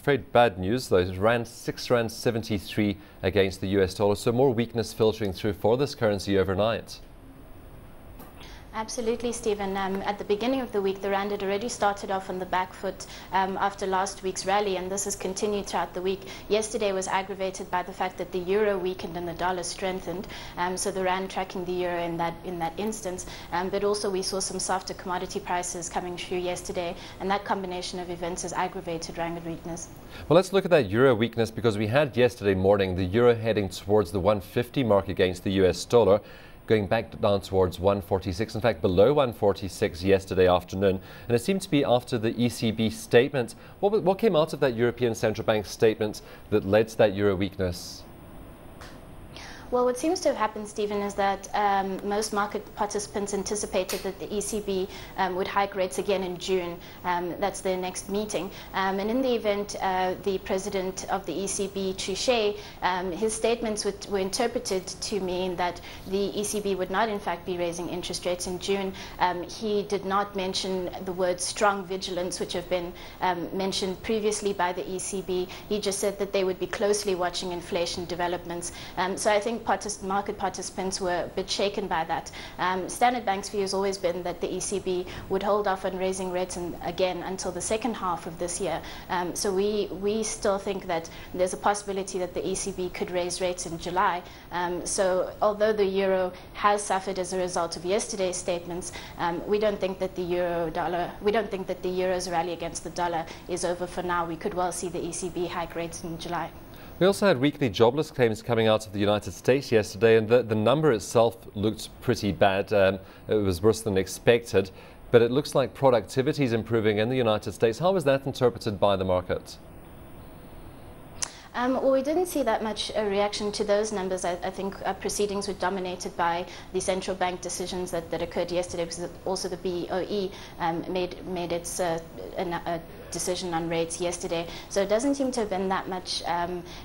very bad news, though. It ran R6.73 against the US dollar, so more weakness filtering through for this currency overnight. Absolutely, Stephen. At the beginning of the week, the rand had already started off on the back foot after last week's rally, and this has continued throughout the week. Yesterday was aggravated by the fact that the euro weakened and the dollar strengthened, so the rand tracking the euro in that instance. But also we saw some softer commodity prices coming through yesterday, and that combination of events has aggravated rand weakness. Well, let's look at that euro weakness, because we had yesterday morning the euro heading towards the 150 mark against the US dollar, going back down towards 146, in fact below 146 yesterday afternoon. And it seemed to be after the ECB statement. What came out of that European Central Bank statement that led to that euro weakness? Well, what seems to have happened, Stephen, is that most market participants anticipated that the ECB would hike rates again in June. That's their next meeting. And in the event, the president of the ECB, Trichet, his statements were interpreted to mean that the ECB would not, in fact, be raising interest rates in June. He did not mention the word strong vigilance, which have been mentioned previously by the ECB. He just said that they would be closely watching inflation developments. So I think market participants were a bit shaken by that. Standard Bank's view has always been that the ECB would hold off on raising rates again until the second half of this year. So we still think that there's a possibility that the ECB could raise rates in July. So although the euro has suffered as a result of yesterday's statements, we don't think that the euro's rally against the dollar is over for now. We could well see the ECB hike rates in July. We also had weekly jobless claims coming out of the United States yesterday, and the number itself looked pretty bad. It was worse than expected, but it looks like productivity is improving in the United States. How was that interpreted by the market? Well, we didn't see that much reaction to those numbers. I think proceedings were dominated by the central bank decisions that occurred yesterday, because also the BOE made its decision on rates yesterday. So it doesn't seem to have been that much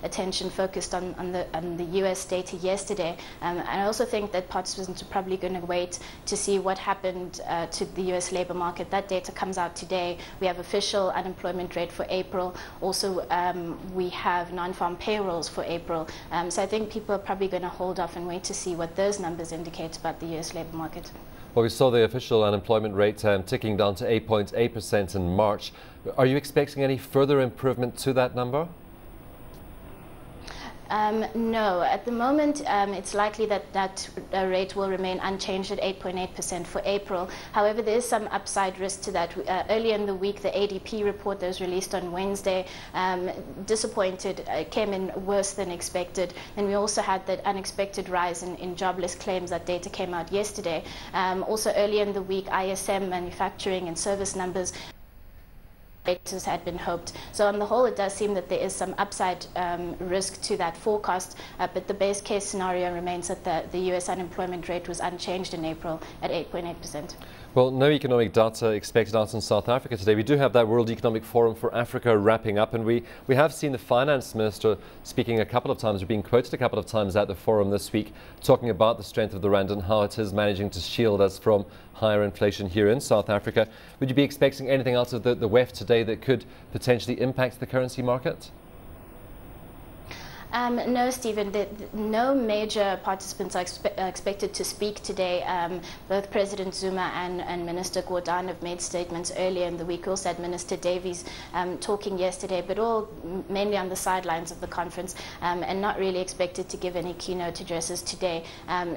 attention focused on the US data yesterday. And I also think that participants are probably going to wait to see what happened to the US labor market. That data comes out today. We have official unemployment rate for April. Also, we have non-farm payrolls for April. So I think people are probably going to hold off and wait to see what those numbers indicate about the US labor market. Well, we saw the official unemployment rate ticking down to 8.8% in March. Are you expecting any further improvement to that number? No. At the moment, it's likely that rate will remain unchanged at 8.8% for April. However, there is some upside risk to that. Earlier in the week, the ADP report that was released on Wednesday came in worse than expected. And we also had that unexpected rise in jobless claims. That data came out yesterday. Also, earlier in the week, ISM manufacturing and service numbers had been hoped. So on the whole, it does seem that there is some upside risk to that forecast, but the base case scenario remains that the US unemployment rate was unchanged in April at 8.8%. Well, no economic data expected out in South Africa today. We do have that World Economic Forum for Africa wrapping up, and we have seen the finance minister speaking a couple of times, or being quoted a couple of times at the forum this week, talking about the strength of the rand and how it is managing to shield us from higher inflation here in South Africa. Would you be expecting anything out of the WEF today that could potentially impact the currency market? No, Stephen. No major participants are expected to speak today. Both President Zuma and Minister Gordhan have made statements earlier in the week. Also had Minister Davies talking yesterday, but all mainly on the sidelines of the conference and not really expected to give any keynote addresses today.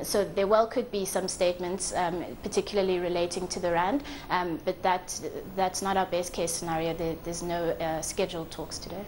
So there well could be some statements, particularly relating to the rand, but that's not our base case scenario. There's no scheduled talks today.